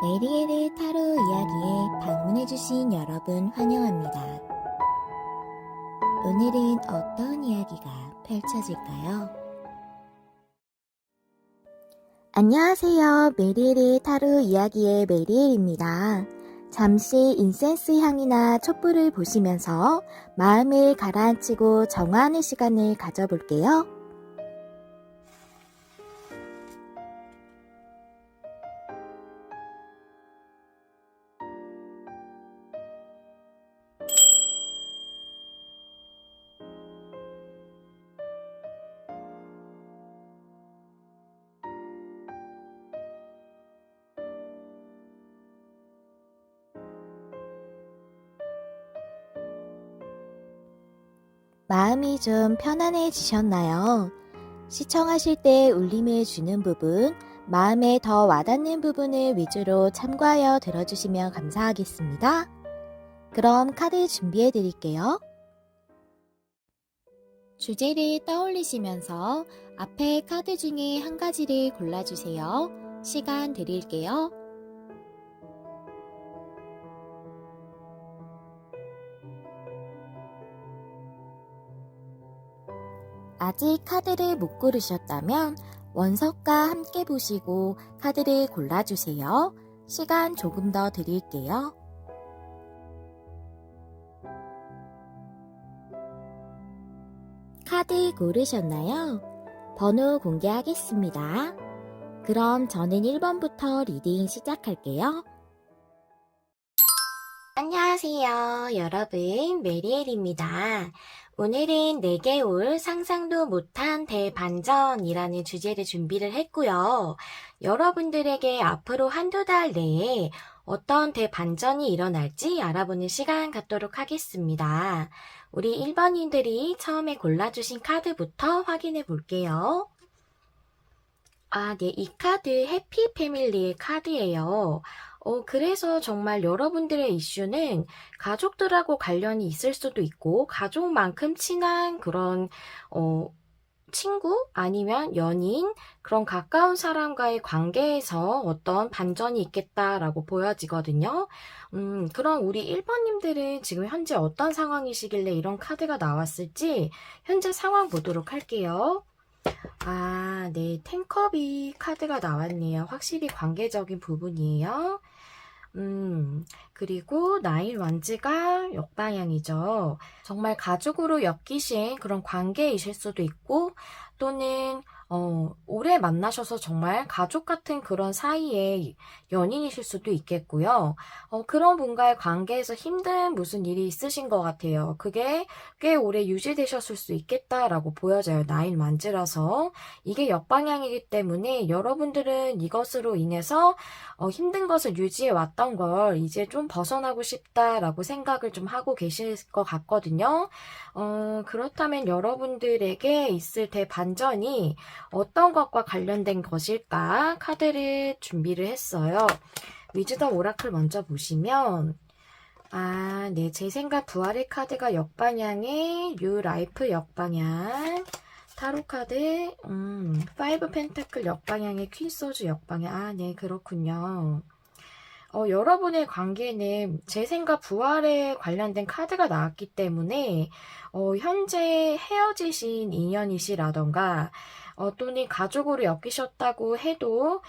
메리엘의 타로 이야기에 방문해주신 여러분 환영합니다. 오늘은 어떤 이야기가 펼쳐질까요? 안녕하세요. 메리엘의 타로 이야기의 메리엘입니다. 잠시 인센스 향이나 촛불을 보시면서 마음을 가라앉히고 정화하는 시간을 가져볼게요. 마음이 좀 편안해지셨나요? 시청하실 때 울림을 주는 부분, 마음에 더 와닿는 부분을 위주로 참고하여 들어주시면 감사하겠습니다. 그럼 카드 준비해 드릴게요. 주제를 떠올리시면서 앞에 카드 중에 한 가지를 골라주세요. 시간 드릴게요. 아직 카드를 못 고르셨다면 원석과 함께 보시고 카드를 골라주세요. 시간 조금 더 드릴게요. 카드 고르셨나요? 번호 공개하겠습니다. 그럼 저는 1번부터 리딩 시작할게요. 안녕하세요. 여러분, 메리엘입니다. 오늘은 내게 올 상상도 못한 대반전이라는 주제를 준비를 했고요. 여러분들에게 앞으로 한두 달 내에 어떤 대반전이 일어날지 알아보는 시간 갖도록 하겠습니다. 우리 1번님들이 처음에 골라주신 카드부터 확인해 볼게요. 네, 이 카드 해피 패밀리의 카드예요. 그래서 정말 여러분들의 이슈는 가족들하고 관련이 있을 수도 있고, 가족만큼 친한 그런, 친구 아니면 연인, 그런 가까운 사람과의 관계에서 어떤 반전이 있겠다라고 보여지거든요. 그럼 우리 1번님들은 지금 현재 어떤 상황이시길래 이런 카드가 나왔을지 현재 상황 보도록 할게요. 네, 텐커비 카드가 나왔네요. 확실히 관계적인 부분이에요. 그리고 나인 완즈가 역방향이죠. 정말 가족으로 엮이신 그런 관계이실 수도 있고, 또는 오래 만나셔서 정말 가족 같은 그런 사이의 연인이실 수도 있겠고요. 그런 분과의 관계에서 힘든 무슨 일이 있으신 것 같아요. 그게 꽤 오래 유지되셨을 수 있겠다라고 보여져요. 나인 만즈라서. 이게 역방향이기 때문에 여러분들은 이것으로 인해서 힘든 것을 유지해 왔던 걸 이제 좀 벗어나고 싶다라고 생각을 좀 하고 계실 것 같거든요. 그렇다면 여러분들에게 있을 대반전이 어떤 것과 관련된 것일까? 카드를 준비를 했어요. 위즈덤 오라클 먼저 보시면 네, 재생과 부활의 카드가 역방향에 뉴 라이프 역방향 타로 카드 파이브 펜타클 역방향의 퀸 소주 역방향 네, 그렇군요. 여러분의 관계는 재생과 부활에 관련된 카드가 나왔기 때문에 현재 헤어지신 인연이시라던가 또는 가족으로 엮이셨다고 해도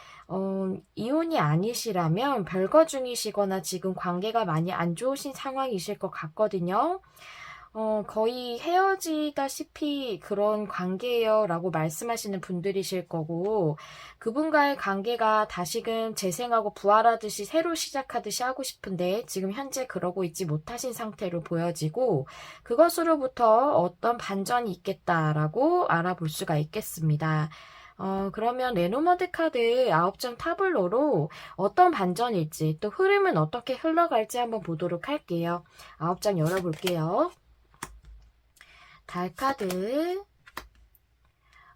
이혼이 아니시라면 별거 중이시거나 지금 관계가 많이 안 좋으신 상황이실 것 같거든요. 거의 헤어지다시피 그런 관계예요 라고 말씀하시는 분들이실 거고, 그분과의 관계가 다시금 재생하고 부활하듯이 새로 시작하듯이 하고 싶은데 지금 현재 그러고 있지 못하신 상태로 보여지고, 그것으로부터 어떤 반전이 있겠다라고 알아볼 수가 있겠습니다. 그러면 레노머드 카드 9장 타블로로 어떤 반전일지 또 흐름은 어떻게 흘러갈지 한번 보도록 할게요. 9장 열어볼게요. 달 카드,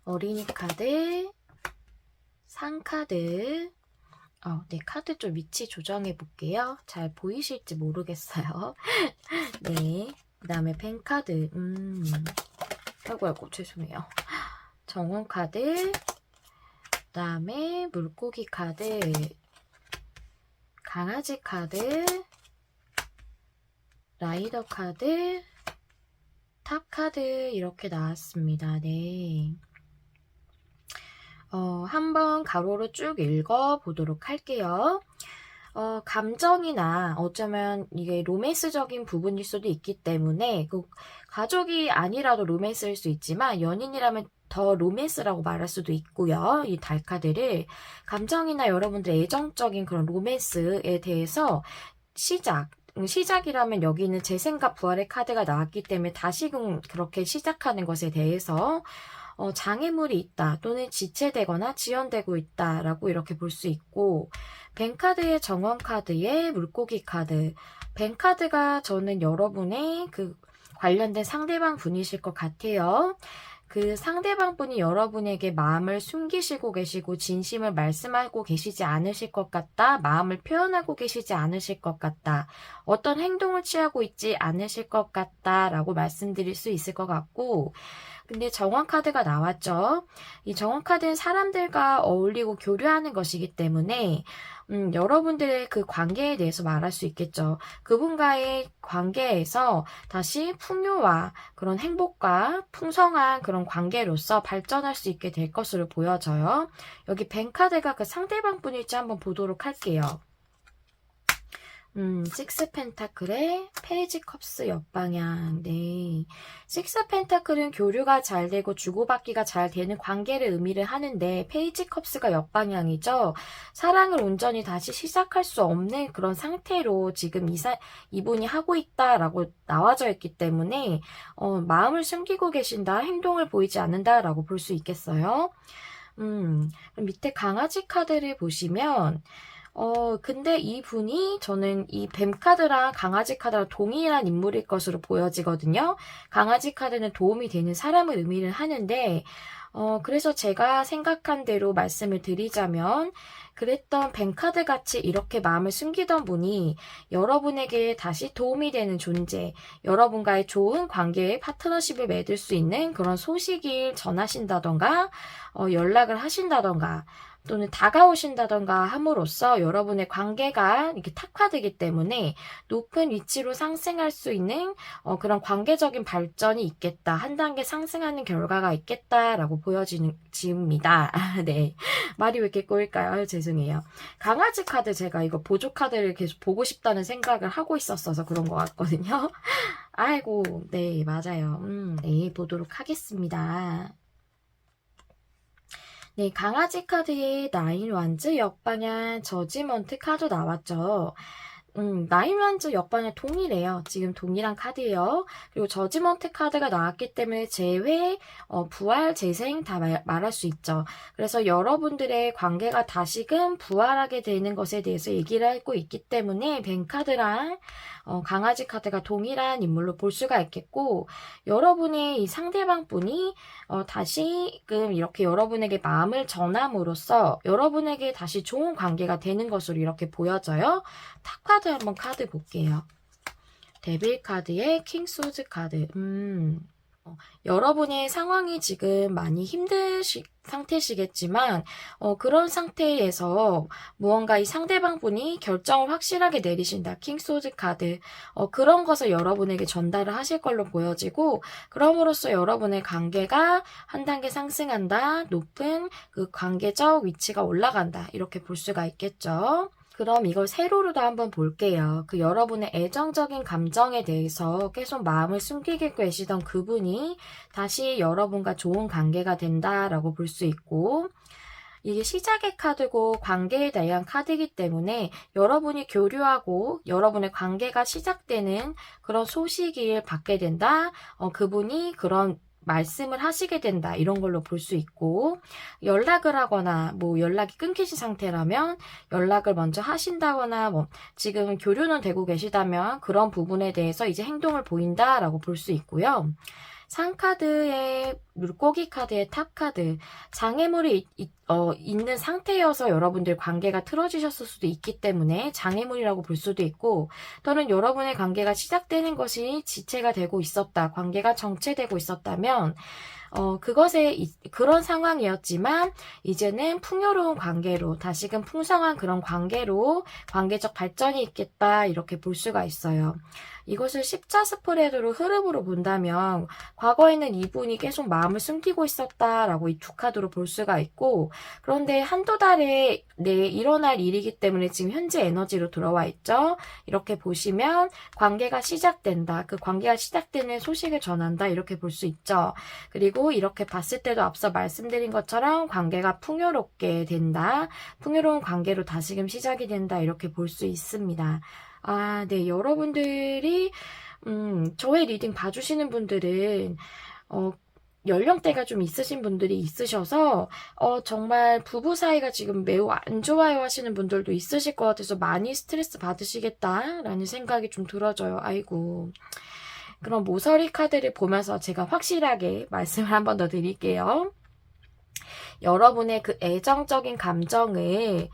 어린이 카드, 상 카드. 네, 카드 좀 위치 조정해 볼게요. 잘 보이실지 모르겠어요. 네, 그 다음에 펜 카드. 아이고, 죄송해요. 정원 카드, 그 다음에 물고기 카드, 강아지 카드, 라이더 카드, 탑 카드 이렇게 나왔습니다. 네. 한번 가로로 쭉 읽어보도록 할게요. 감정이나 어쩌면 이게 로맨스적인 부분일 수도 있기 때문에 그 가족이 아니라도 로맨스일 수 있지만 연인이라면 더 로맨스라고 말할 수도 있고요. 이 달카드를 감정이나 여러분들의 애정적인 그런 로맨스에 대해서 시작이라면 여기는 재생과 부활의 카드가 나왔기 때문에 다시금 그렇게 시작하는 것에 대해서 장애물이 있다 또는 지체되거나 지연되고 있다라고 이렇게 볼 수 있고, 뱅카드의 정원 카드의 물고기 카드, 뱅카드가 저는 여러분의 그 관련된 상대방 분이실 것 같아요. 그 상대방 분이 여러분에게 마음을 숨기시고 계시고 진심을 말씀하고 계시지 않으실 것 같다. 마음을 표현하고 계시지 않으실 것 같다. 어떤 행동을 취하고 있지 않으실 것 같다 라고 말씀드릴 수 있을 것 같고, 근데 정원 카드가 나왔죠. 이 정원 카드는 사람들과 어울리고 교류하는 것이기 때문에 여러분들의 그 관계에 대해서 말할 수 있겠죠. 그분과의 관계에서 다시 풍요와 그런 행복과 풍성한 그런 관계로서 발전할 수 있게 될 것으로 보여져요. 여기 뱅 카드가 그 상대방 분일지 한번 보도록 할게요. 식스 펜타클의 페이지 컵스 옆방향. 네. 식스 펜타클은 교류가 잘 되고 주고받기가 잘 되는 관계를 의미를 하는데, 페이지 컵스가 옆방향이죠. 사랑을 온전히 다시 시작할 수 없는 그런 상태로 지금 이분이 하고 있다라고 나와져 있기 때문에, 마음을 숨기고 계신다, 행동을 보이지 않는다라고 볼 수 있겠어요. 그럼 밑에 강아지 카드를 보시면, 근데 이분이 저는 이 뱀 카드랑 강아지 카드랑 동일한 인물일 것으로 보여지거든요. 강아지 카드는 도움이 되는 사람을 의미를 하는데, 그래서 제가 생각한 대로 말씀을 드리자면, 그랬던 뱀 카드 같이 이렇게 마음을 숨기던 분이 여러분에게 다시 도움이 되는 존재, 여러분과의 좋은 관계의 파트너십을 맺을 수 있는 그런 소식을 전하신다던가, 연락을 하신다던가, 또는 다가오신다던가 함으로써 여러분의 관계가 이렇게 탁화되기 때문에 높은 위치로 상승할 수 있는 그런 관계적인 발전이 있겠다. 한 단계 상승하는 결과가 있겠다라고 보여집니다. 네. 말이 왜 이렇게 꼬일까요? 아유, 죄송해요. 강아지 카드 제가 이거 보조 카드를 계속 보고 싶다는 생각을 하고 있었어서 그런 것 같거든요. 아이고, 네, 맞아요. 네, 보도록 하겠습니다. 네, 강아지 카드에 나인 완즈 역방향 저지먼트 카드 나왔죠. 나인 완즈 역방향 동일해요. 지금 동일한 카드예요. 그리고 저지먼트 카드가 나왔기 때문에 재회, 부활, 재생 다 말할 수 있죠. 그래서 여러분들의 관계가 다시금 부활하게 되는 것에 대해서 얘기를 하고 있기 때문에 뱅 카드랑 강아지 카드가 동일한 인물로 볼 수가 있겠고, 여러분의 이 상대방 분이 다시금 이렇게 여러분에게 마음을 전함으로써 여러분에게 다시 좋은 관계가 되는 것으로 이렇게 보여져요. 탑 카드 한번 카드 볼게요. 데빌 카드의 킹 소드 카드. 여러분의 상황이 지금 많이 힘든 상태시겠지만 그런 상태에서 무언가 이 상대방 분이 결정을 확실하게 내리신다. 킹소드 카드. 그런 것을 여러분에게 전달을 하실 걸로 보여지고, 그럼으로써 여러분의 관계가 한 단계 상승한다. 높은 그 관계적 위치가 올라간다. 이렇게 볼 수가 있겠죠. 그럼 이걸 세로로도 한번 볼게요. 그 여러분의 애정적인 감정에 대해서 계속 마음을 숨기고 계시던 그분이 다시 여러분과 좋은 관계가 된다라고 볼 수 있고, 이게 시작의 카드고 관계에 대한 카드이기 때문에 여러분이 교류하고 여러분의 관계가 시작되는 그런 소식을 받게 된다. 그분이 그런 말씀을 하시게 된다. 이런 걸로 볼 수 있고, 연락을 하거나 뭐 연락이 끊기신 상태라면 연락을 먼저 하신다거나 뭐 지금 교류는 되고 계시다면 그런 부분에 대해서 이제 행동을 보인다라고 볼 수 있고요. 상카드의 물고기 카드의 탑 카드. 장애물이 있는 상태여서 여러분들 관계가 틀어지셨을 수도 있기 때문에 장애물이라고 볼 수도 있고, 또는 여러분의 관계가 시작되는 것이 지체가 되고 있었다, 관계가 정체되고 있었다면 그런 상황이었지만 이제는 풍요로운 관계로, 다시금 풍성한 그런 관계로 관계적 발전이 있겠다, 이렇게 볼 수가 있어요. 이것을 십자 스프레드로 흐름으로 본다면 과거에는 이분이 계속 마음을 숨기고 있었다라고 이 두 카드로 볼 수가 있고, 그런데 한두 달에 일어날 일이기 때문에 지금 현재 에너지로 들어와 있죠. 이렇게 보시면 관계가 시작된다, 그 관계가 시작되는 소식을 전한다, 이렇게 볼 수 있죠. 그리고 이렇게 봤을 때도 앞서 말씀드린 것처럼 관계가 풍요롭게 된다, 풍요로운 관계로 다시금 시작이 된다, 이렇게 볼 수 있습니다. 네, 여러분들이 저의 리딩 봐주시는 분들은 연령대가 좀 있으신 분들이 있으셔서 정말 부부 사이가 지금 매우 안 좋아요 하시는 분들도 있으실 것 같아서 많이 스트레스 받으시겠다라는 생각이 좀 들어져요. 아이고. 그럼 모서리 카드를 보면서 제가 확실하게 말씀을 한 번 더 드릴게요. 여러분의 그 애정적인 감정에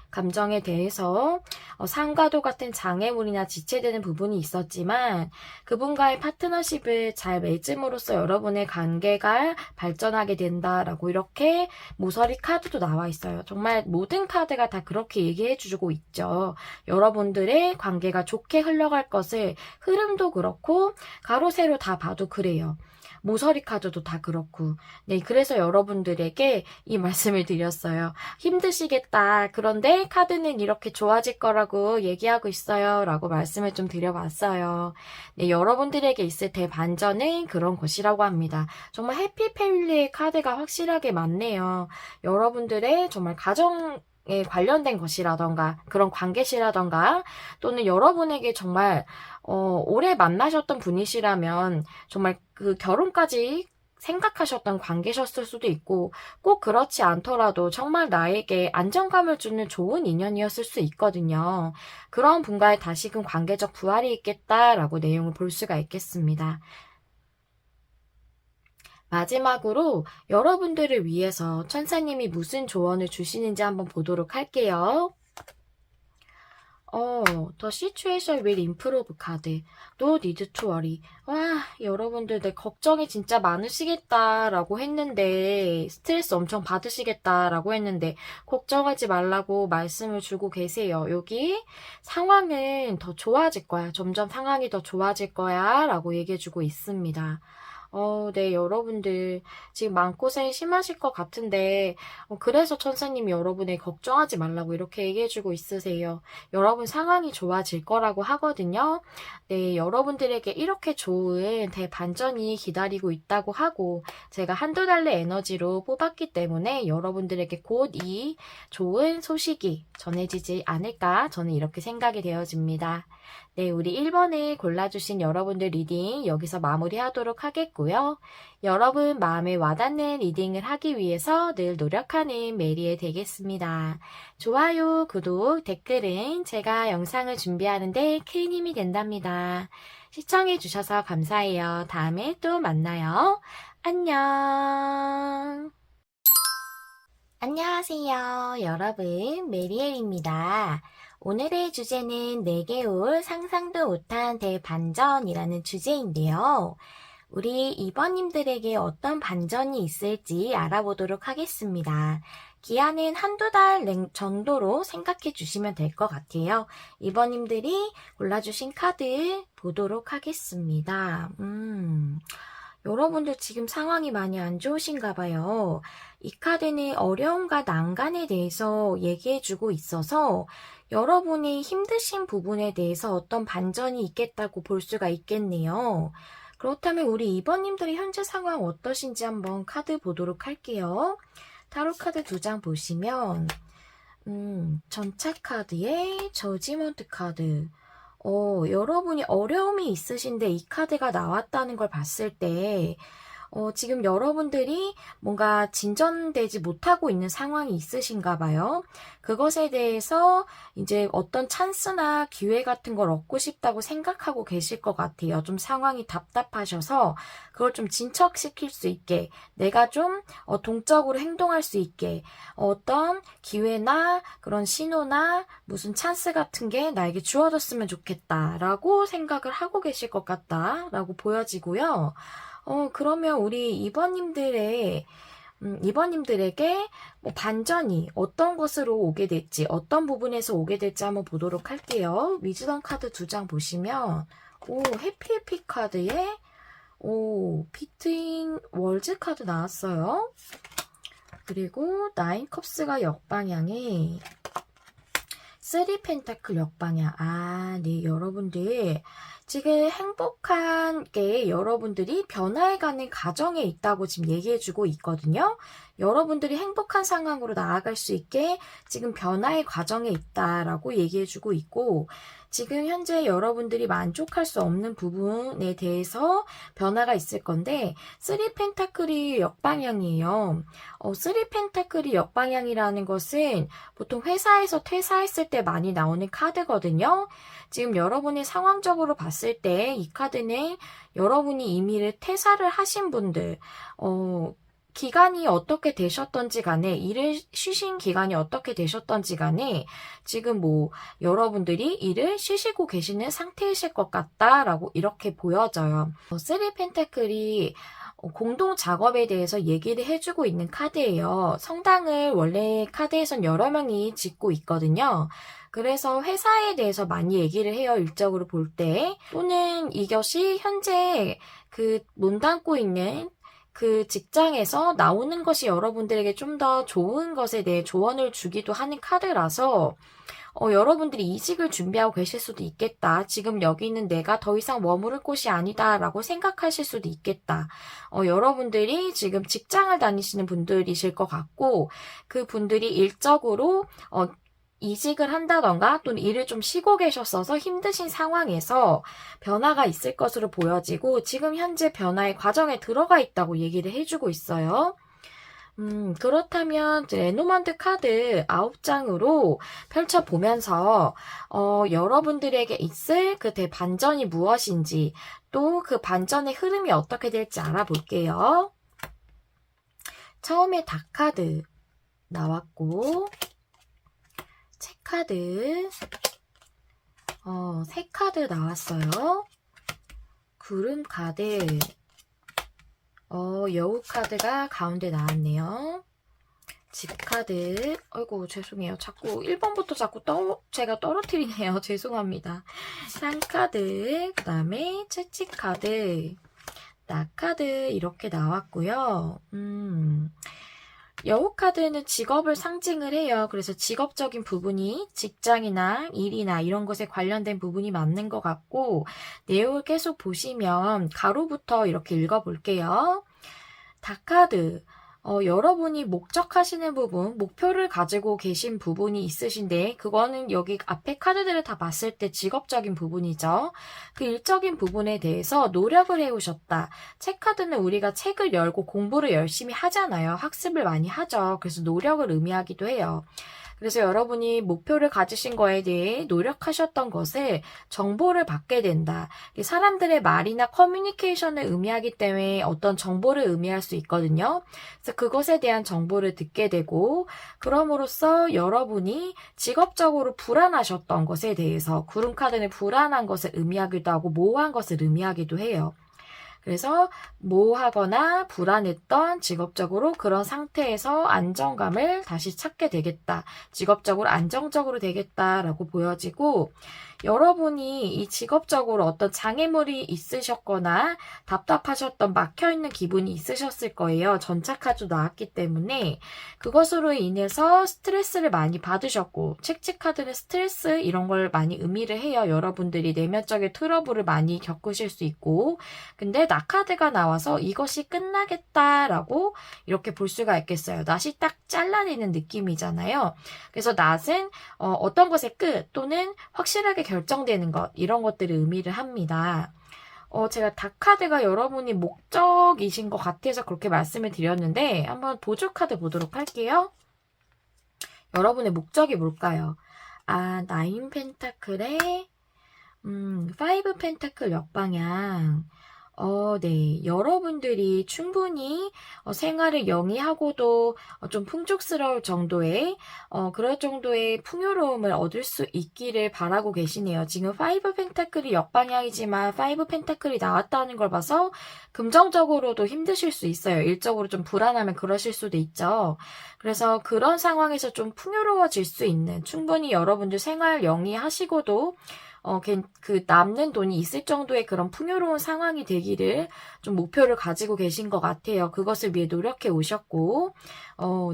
대해서 상과도 같은 장애물이나 지체되는 부분이 있었지만 그분과의 파트너십을 잘 맺음으로써 여러분의 관계가 발전하게 된다라고 이렇게 모서리 카드도 나와 있어요. 정말 모든 카드가 다 그렇게 얘기해 주고 있죠. 여러분들의 관계가 좋게 흘러갈 것을, 흐름도 그렇고 가로 세로 다 봐도 그래요. 모서리 카드도 다 그렇고. 네, 그래서 여러분들에게 이 말씀을 드렸어요. 힘드시겠다, 그런데 카드는 이렇게 좋아질 거라고 얘기하고 있어요, 라고 말씀을 좀 드려봤어요. 네, 여러분들에게 있을 대반전은 그런 것이라고 합니다. 정말 해피 패밀리의 카드가 확실하게 맞네요. 여러분들의 정말 가정에 관련된 것이라던가 그런 관계시라던가, 또는 여러분에게 정말 오래 만나셨던 분이시라면 정말 그 결혼까지 생각하셨던 관계셨을 수도 있고, 꼭 그렇지 않더라도 정말 나에게 안정감을 주는 좋은 인연이었을 수 있거든요. 그런 분과의 다시금 관계적 부활이 있겠다라고 내용을 볼 수가 있겠습니다. 마지막으로 여러분들을 위해서 천사님이 무슨 조언을 주시는지 한번 보도록 할게요. The situation will improve 카드. No need to worry. 와, 여러분들 내 걱정이 진짜 많으시겠다라고 했는데, 스트레스 엄청 받으시겠다라고 했는데, 걱정하지 말라고 말씀을 주고 계세요. 여기 상황은 더 좋아질 거야. 점점 상황이 더 좋아질 거야. 라고 얘기해주고 있습니다. 네, 여러분들 지금 마음고생 심하실 것 같은데 그래서 천사님이 여러분의 걱정하지 말라고 이렇게 얘기해주고 있으세요. 여러분 상황이 좋아질 거라고 하거든요. 네, 여러분들에게 이렇게 좋은 대반전이 기다리고 있다고 하고, 제가 한두 달의 에너지로 뽑았기 때문에 여러분들에게 곧 이 좋은 소식이 전해지지 않을까, 저는 이렇게 생각이 되어집니다. 네, 우리 1번을 골라주신 여러분들 리딩 여기서 마무리하도록 하겠고요. 여러분 마음에 와닿는 리딩을 하기 위해서 늘 노력하는 메리에 되겠습니다. 좋아요, 구독, 댓글은 제가 영상을 준비하는데 큰 힘이 된답니다. 시청해주셔서 감사해요. 다음에 또 만나요. 안녕. 안녕하세요, 여러분. 메리엘입니다. 오늘의 주제는 내게 올 상상도 못한 대반전이라는 주제인데요. 우리 2번님들에게 어떤 반전이 있을지 알아보도록 하겠습니다. 기한은 한두 달 정도로 생각해 주시면 될 것 같아요. 2번님들이 골라주신 카드 보도록 하겠습니다. 여러분들 지금 상황이 많이 안 좋으신가 봐요. 이 카드는 어려움과 난간에 대해서 얘기해주고 있어서 여러분이 힘드신 부분에 대해서 어떤 반전이 있겠다고 볼 수가 있겠네요. 그렇다면 우리 2번님들의 현재 상황 어떠신지 한번 카드 보도록 할게요. 타로 카드 2장 보시면 전차 카드에 저지먼트 카드. 여러분이 어려움이 있으신데 이 카드가 나왔다는 걸 봤을 때 지금 여러분들이 뭔가 진전되지 못하고 있는 상황이 있으신가 봐요. 그것에 대해서 이제 어떤 찬스나 기회 같은 걸 얻고 싶다고 생각하고 계실 것 같아요. 좀 상황이 답답하셔서 그걸 좀 진척시킬 수 있게, 내가 좀 동적으로 행동할 수 있게 어떤 기회나 그런 신호나 무슨 찬스 같은 게 나에게 주어졌으면 좋겠다라고 생각을 하고 계실 것 같다라고 보여지고요. 그러면 우리 이번님들에게 뭐 반전이 어떤 것으로 오게 될지, 어떤 부분에서 오게 될지 한번 보도록 할게요. 위즈덤 카드 2장 보시면, 해피 카드에, 비트인 월즈 카드 나왔어요. 그리고 나인 컵스가 역방향에, 3 펜타클 역방향. 네, 여러분들. 지금 행복한 게 여러분들이 변화해가는 과정에 있다고 지금 얘기해주고 있거든요. 여러분들이 행복한 상황으로 나아갈 수 있게 지금 변화의 과정에 있다라고 얘기해주고 있고, 지금 현재 여러분들이 만족할 수 없는 부분에 대해서 변화가 있을 건데, 3 펜타클이 역방향이에요. 3 펜타클이 역방향이라는 것은 보통 회사에서 퇴사했을 때 많이 나오는 카드거든요. 지금 여러분이 상황적으로 봤을 때 이 카드는 여러분이 이미 퇴사를 하신 분들, 기간이 어떻게 되셨던지 간에, 일을 쉬신 기간이 어떻게 되셨던지 간에 지금 뭐 여러분들이 일을 쉬시고 계시는 상태이실 것 같다라고 이렇게 보여져요. 3 펜타클이 공동 작업에 대해서 얘기를 해주고 있는 카드예요. 성당을 원래 카드에선 여러 명이 짓고 있거든요. 그래서 회사에 대해서 많이 얘기를 해요. 일적으로 볼 때. 또는 이것이 현재 그 몸담고 있는 그 직장에서 나오는 것이 여러분들에게 좀 더 좋은 것에 대해 조언을 주기도 하는 카드라서 여러분들이 이직을 준비하고 계실 수도 있겠다. 지금 여기 있는 내가 더 이상 머무를 곳이 아니다 라고 생각하실 수도 있겠다. 여러분들이 지금 직장을 다니시는 분들이실 것 같고, 그 분들이 일적으로 이직을 한다던가 또는 일을 좀 쉬고 계셨어서 힘드신 상황에서 변화가 있을 것으로 보여지고, 지금 현재 변화의 과정에 들어가 있다고 얘기를 해주고 있어요. 그렇다면 레노먼드 카드 9장으로 펼쳐보면서 여러분들에게 있을 그 대반전이 무엇인지, 또 그 반전의 흐름이 어떻게 될지 알아볼게요. 처음에 닭 카드 나왔고, 책 카드, 새 카드 나왔어요. 구름 카드, 여우 카드가 가운데 나왔네요. 집 카드, 아이고 죄송해요. 자꾸 1번부터 자꾸 제가 떨어뜨리네요. 죄송합니다. 상 카드, 그 다음에 채찍 카드, 나 카드 이렇게 나왔고요. 여우 카드는 직업을 상징을 해요. 그래서 직업적인 부분이 직장이나 일이나 이런 것에 관련된 부분이 맞는 것 같고, 내용을 계속 보시면 가로부터 이렇게 읽어볼게요. 닭 카드, 여러분이 목적하시는 부분, 목표를 가지고 계신 부분이 있으신데, 그거는 여기 앞에 카드들을 다 봤을 때 직업적인 부분이죠. 그 일적인 부분에 대해서 노력을 해오셨다. 책 카드는 우리가 책을 열고 공부를 열심히 하잖아요. 학습을 많이 하죠. 그래서 노력을 의미하기도 해요. 그래서 여러분이 목표를 가지신 거에 대해 노력하셨던 것을 정보를 받게 된다. 사람들의 말이나 커뮤니케이션을 의미하기 때문에 어떤 정보를 의미할 수 있거든요. 그래서 그것에 대한 정보를 듣게 되고, 그럼으로써 여러분이 직업적으로 불안하셨던 것에 대해서, 구름카드는 불안한 것을 의미하기도 하고 모호한 것을 의미하기도 해요. 그래서 모호하거나 불안했던 직업적으로 그런 상태에서 안정감을 다시 찾게 되겠다. 직업적으로 안정적으로 되겠다라고 보여지고, 여러분이 이 직업적으로 어떤 장애물이 있으셨거나 답답하셨던 막혀있는 기분이 있으셨을 거예요. 전차카드 나왔기 때문에 그것으로 인해서 스트레스를 많이 받으셨고, 책찍카드는 스트레스 이런 걸 많이 의미를 해요. 여러분들이 내면적인 트러블을 많이 겪으실 수 있고, 근데 나카드가 나와서 이것이 끝나겠다라고 이렇게 볼 수가 있겠어요. 낫이 딱 잘라내는 느낌이잖아요. 그래서 낫은 어떤 것의 끝 또는 확실하게 결정되는 것, 이런 것들을 의미를 합니다. 제가 닭카드가 여러분이 목적이신 것 같아서 그렇게 말씀을 드렸는데, 한번 보조카드 보도록 할게요. 여러분의 목적이 뭘까요? 나인 펜타클의, 5 펜타클 역방향. 네. 여러분들이 충분히 생활을 영위하고도 좀 풍족스러울 정도의 그럴 정도의 풍요로움을 얻을 수 있기를 바라고 계시네요. 지금 5 펜타클이 역방향이지만 5 펜타클이 나왔다는 걸 봐서 금전적으로도 힘드실 수 있어요. 일적으로 좀 불안하면 그러실 수도 있죠. 그래서 그런 상황에서 좀 풍요로워질 수 있는, 충분히 여러분들 생활 영위하시고도 그 남는 돈이 있을 정도의 그런 풍요로운 상황이 되기를 좀 목표를 가지고 계신 것 같아요. 그것을 위해 노력해 오셨고,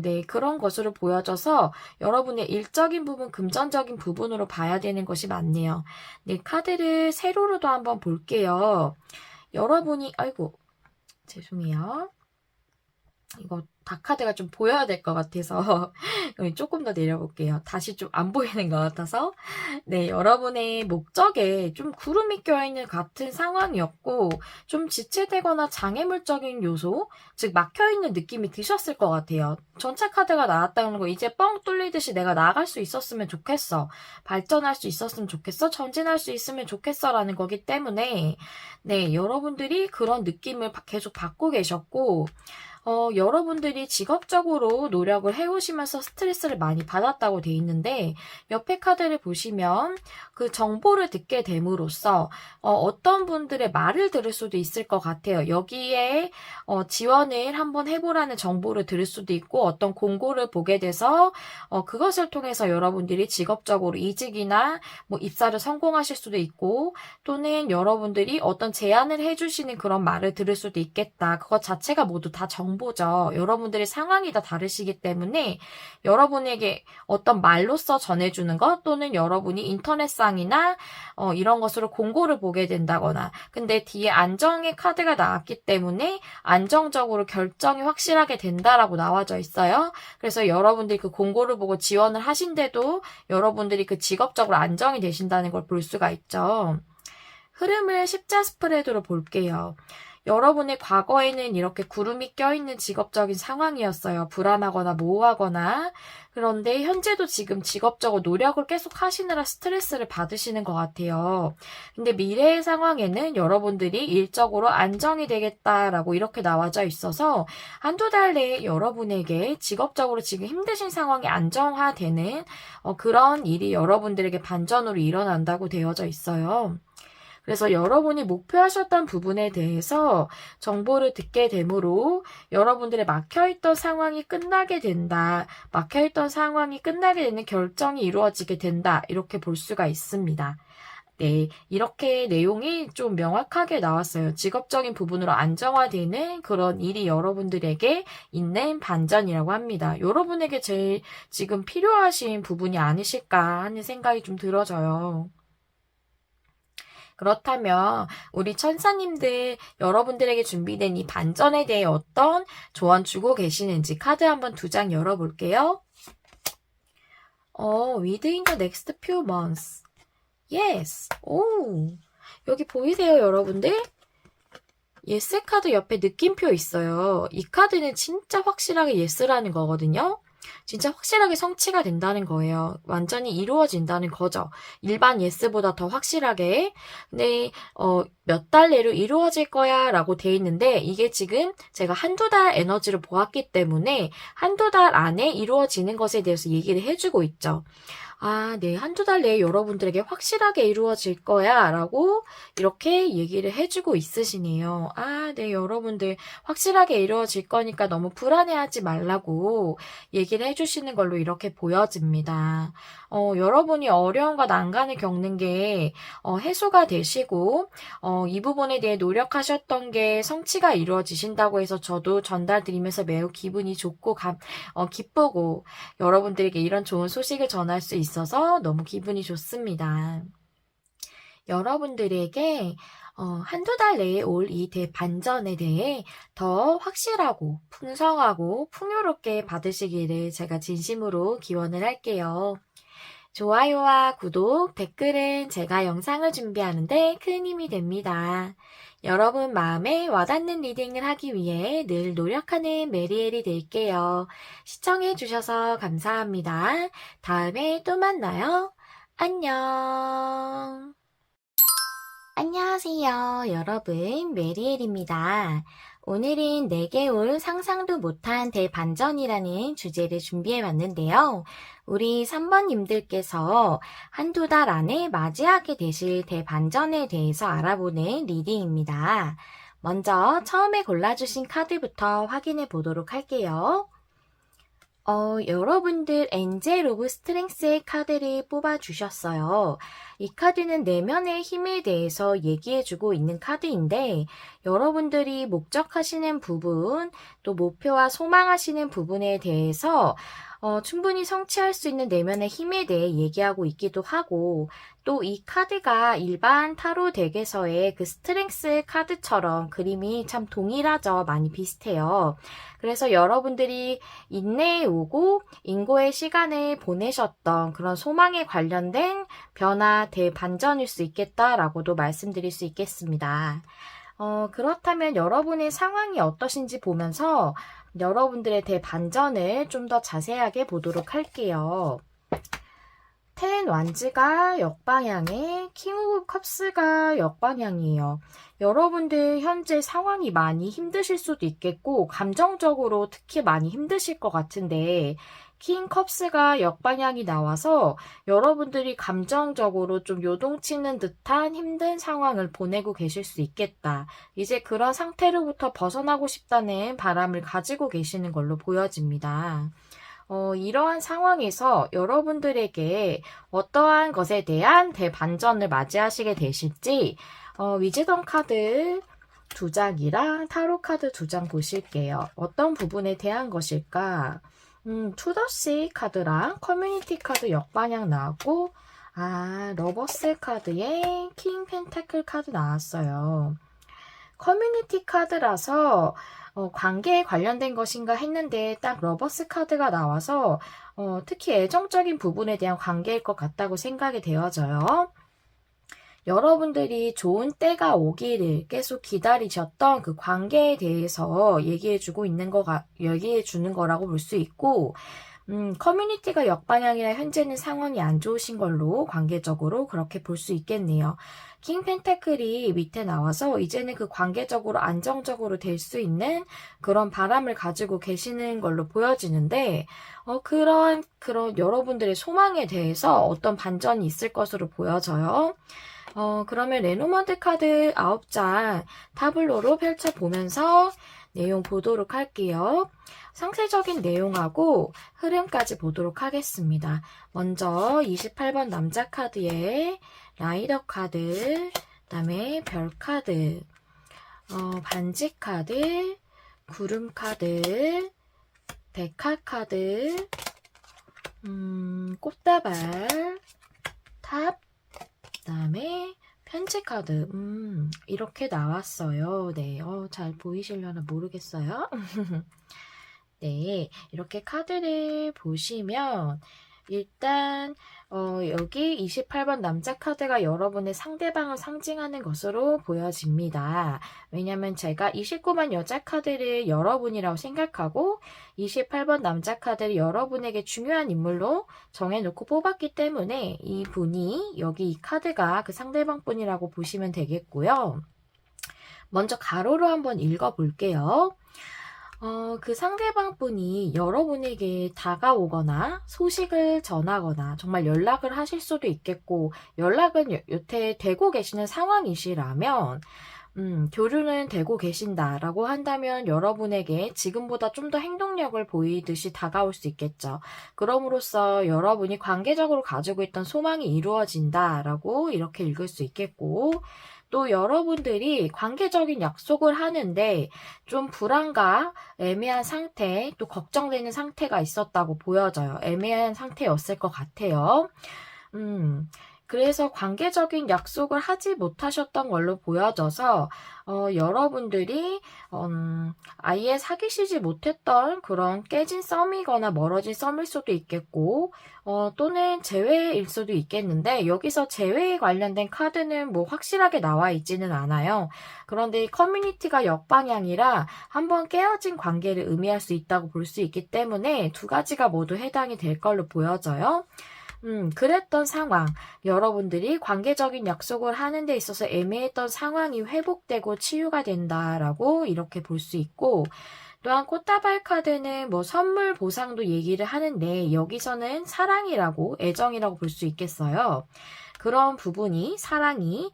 네, 그런 것으로 보여져서 여러분의 일적인 부분, 금전적인 부분으로 봐야 되는 것이 맞네요. 네, 카드를 세로로도 한번 볼게요. 여러분이, 아이고, 죄송해요. 이거 닭카드가 좀 보여야 될 것 같아서 여기 조금 더 내려볼게요. 다시 좀 안 보이는 것 같아서. 네, 여러분의 목적에 좀 구름이 껴있는 같은 상황이었고, 좀 지체되거나 장애물적인 요소, 즉 막혀있는 느낌이 드셨을 것 같아요. 전체 카드가 나왔다는 거, 이제 뻥 뚫리듯이 내가 나갈 수 있었으면 좋겠어, 발전할 수 있었으면 좋겠어, 전진할 수 있으면 좋겠어 라는 거기 때문에, 네, 여러분들이 그런 느낌을 계속 받고 계셨고, 여러분들이 직업적으로 노력을 해오시면서 스트레스를 많이 받았다고 돼 있는데, 옆에 카드를 보시면 그 정보를 듣게 됨으로써 어떤 분들의 말을 들을 수도 있을 것 같아요. 여기에 지원을 한번 해보라는 정보를 들을 수도 있고, 어떤 공고를 보게 돼서 그것을 통해서 여러분들이 직업적으로 이직이나 뭐 입사를 성공하실 수도 있고, 또는 여러분들이 어떤 제안을 해주시는 그런 말을 들을 수도 있겠다. 그것 자체가 모두 다 정보죠. 여러분들의 상황이 다 다르시기 때문에 여러분에게 어떤 말로써 전해주는 것, 또는 여러분이 인터넷상이나 이런 것으로 공고를 보게 된다거나, 근데 뒤에 안정의 카드가 나왔기 때문에 안정적으로 결정이 확실하게 된다라고 나와져 있어요. 그래서 여러분들이 그 공고를 보고 지원을 하신데도 여러분들이 그 직업적으로 안정이 되신다는 걸 볼 수가 있죠. 흐름을 십자 스프레드로 볼게요. 여러분의 과거에는 이렇게 구름이 껴있는 직업적인 상황이었어요. 불안하거나 모호하거나. 그런데 현재도 지금 직업적으로 노력을 계속 하시느라 스트레스를 받으시는 것 같아요. 근데 미래의 상황에는 여러분들이 일적으로 안정이 되겠다라고 이렇게 나와져 있어서 한두 달 내에 여러분에게 직업적으로 지금 힘드신 상황이 안정화되는 그런 일이 여러분들에게 반전으로 일어난다고 되어져 있어요. 그래서 여러분이 목표하셨던 부분에 대해서 정보를 듣게 되므로 여러분들의 막혀있던 상황이 끝나게 된다. 막혀있던 상황이 끝나게 되는 결정이 이루어지게 된다. 이렇게 볼 수가 있습니다. 네, 이렇게 내용이 좀 명확하게 나왔어요. 직업적인 부분으로 안정화되는 그런 일이 여러분들에게 있는 반전이라고 합니다. 여러분에게 제일 지금 필요하신 부분이 아니실까 하는 생각이 좀 들어져요. 그렇다면 우리 천사님들, 여러분들에게 준비된 이 반전에 대해 어떤 조언 주고 계시는지 카드 한번 2장 열어볼게요. within the next few months. Yes. 오. 여기 보이세요, 여러분들? yes 카드 옆에 느낌표 있어요. 이 카드는 진짜 확실하게 yes라는 거거든요. 진짜 확실하게 성취가 된다는 거예요. 완전히 이루어진다는 거죠. 일반 예스보다 더 확실하게. 근데 몇 달 내로 이루어질 거야 라고 돼 있는데, 이게 지금 제가 한두 달 에너지를 보았기 때문에 한두 달 안에 이루어지는 것에 대해서 얘기를 해주고 있죠. 네, 한두 달 내에 여러분들에게 확실하게 이루어질 거야 라고 이렇게 얘기를 해주고 있으시네요. 네, 여러분들 확실하게 이루어질 거니까 너무 불안해하지 말라고 얘기를 해주시는 걸로 이렇게 보여집니다. 여러분이 어려움과 난관을 겪는 게 해소가 되시고, 이 부분에 대해 노력하셨던 게 성취가 이루어지신다고 해서 저도 전달드리면서 매우 기분이 좋고 기쁘고, 여러분들에게 이런 좋은 소식을 전할 수 있어서 너무 기분이 좋습니다. 여러분들에게 한두 달 내에 올 이 대반전에 대해 더 확실하고 풍성하고 풍요롭게 받으시기를 제가 진심으로 기원을 할게요. 좋아요와 구독, 댓글은 제가 영상을 준비하는데 큰 힘이 됩니다. 여러분 마음에 와닿는 리딩을 하기 위해 늘 노력하는 메리엘이 될게요. 시청해주셔서 감사합니다. 다음에 또 만나요. 안녕. 안녕하세요. 여러분, 메리엘입니다. 오늘은 내게 올 상상도 못한 대반전이라는 주제를 준비해 왔는데요. 우리 3번님들께서 한두 달 안에 맞이하게 되실 대반전에 대해서 알아보는 리딩입니다. 먼저 처음에 골라주신 카드부터 확인해 보도록 할게요. 여러분들 엔젤 오브 스트렝스의 카드를 뽑아주셨어요. 이 카드는 내면의 힘에 대해서 얘기해주고 있는 카드인데 여러분들이 목적하시는 부분, 또 목표와 소망하시는 부분에 대해서 충분히 성취할 수 있는 내면의 힘에 대해 얘기하고 있기도 하고 또 이 카드가 일반 타로 덱에서의 그 스트렝스 카드처럼 그림이 참 동일하죠. 많이 비슷해요. 그래서 여러분들이 인내에 오고 인고의 시간을 보내셨던 그런 소망에 관련된 변화, 대반전일 수 있겠다라고도 말씀드릴 수 있겠습니다. 그렇다면 여러분의 상황이 어떠신지 보면서 여러분들의 대반전을 좀 더 자세하게 보도록 할게요. 텐 완즈가 역방향에 킹 오브 컵스가 역방향이에요. 여러분들 현재 상황이 많이 힘드실 수도 있겠고 감정적으로 특히 많이 힘드실 것 같은데 킹 컵스가 역방향이 나와서 여러분들이 감정적으로 좀 요동치는 듯한 힘든 상황을 보내고 계실 수 있겠다. 이제 그런 상태로부터 벗어나고 싶다는 바람을 가지고 계시는 걸로 보여집니다. 이러한 상황에서 여러분들에게 어떠한 것에 대한 대반전을 맞이하시게 되실지 위즈덤 카드 2장이랑 타로 카드 2장 보실게요. 어떤 부분에 대한 것일까? 투더시 카드랑 커뮤니티 카드 역방향 나왔고 러버스 카드에 킹 펜타클 카드 나왔어요. 커뮤니티 카드라서 관계에 관련된 것인가 했는데 딱 러버스 카드가 나와서 특히 애정적인 부분에 대한 관계일 것 같다고 생각이 되어져요. 여러분들이 좋은 때가 오기를 계속 기다리셨던 그 관계에 대해서 얘기해 주는 거라고 볼 수 있고, 커뮤니티가 역방향이라 현재는 상황이 안 좋으신 걸로 관계적으로 그렇게 볼 수 있겠네요. 킹 펜타클이 밑에 나와서 이제는 그 관계적으로 안정적으로 될 수 있는 그런 바람을 가지고 계시는 걸로 보여지는데, 그런 여러분들의 소망에 대해서 어떤 반전이 있을 것으로 보여져요. 그러면 레노먼트 카드 9장 타블로로 펼쳐보면서 내용 보도록 할게요. 상세적인 내용하고 흐름까지 보도록 하겠습니다. 먼저 28번 남자 카드에 라이더 카드, 그 다음에 별 카드, 반지 카드, 구름 카드, 데카 카드, 꽃다발, 탑, 그 다음에 편지 카드 이렇게 나왔어요. 네, 잘 보이시려나 모르겠어요. 네, 이렇게 카드를 보시면 일단 여기 28번 남자 카드가 여러분의 상대방을 상징하는 것으로 보여집니다. 왜냐면 제가 29번 여자 카드를 여러분이라고 생각하고 28번 남자 카드를 여러분에게 중요한 인물로 정해놓고 뽑았기 때문에 이 분이 여기 이 카드가 그 상대방 분이라고 보시면 되겠고요. 먼저 가로로 한번 읽어볼게요. 그 상대방 분이 여러분에게 다가오거나 소식을 전하거나 정말 연락을 하실 수도 있겠고 연락은 여태 되고 계시는 상황이시라면 교류는 되고 계신다라고 한다면 여러분에게 지금보다 좀 더 행동력을 보이듯이 다가올 수 있겠죠. 그럼으로써 여러분이 관계적으로 가지고 있던 소망이 이루어진다라고 이렇게 읽을 수 있겠고 또 여러분들이 관계적인 약속을 하는데 좀 불안과 애매한 상태, 또 걱정되는 상태가 있었다고 보여져요. 애매한 상태였을 것 같아요. 그래서 관계적인 약속을 하지 못하셨던 걸로 보여져서 여러분들이 아예 사귀시지 못했던 그런 깨진 썸이거나 멀어진 썸일 수도 있겠고 또는 재회일 수도 있겠는데 여기서 재회에 관련된 카드는 뭐 확실하게 나와 있지는 않아요. 그런데 커뮤니티가 역방향이라 한번 깨어진 관계를 의미할 수 있다고 볼 수 있기 때문에 두 가지가 모두 해당이 될 걸로 보여져요. 그랬던 상황, 여러분들이 관계적인 약속을 하는 데 있어서 애매했던 상황이 회복되고 치유가 된다라고 이렇게 볼 수 있고, 또한 꽃다발 카드는 뭐 선물 보상도 얘기를 하는데 여기서는 사랑이라고 애정이라고 볼 수 있겠어요. 그런 부분이 사랑이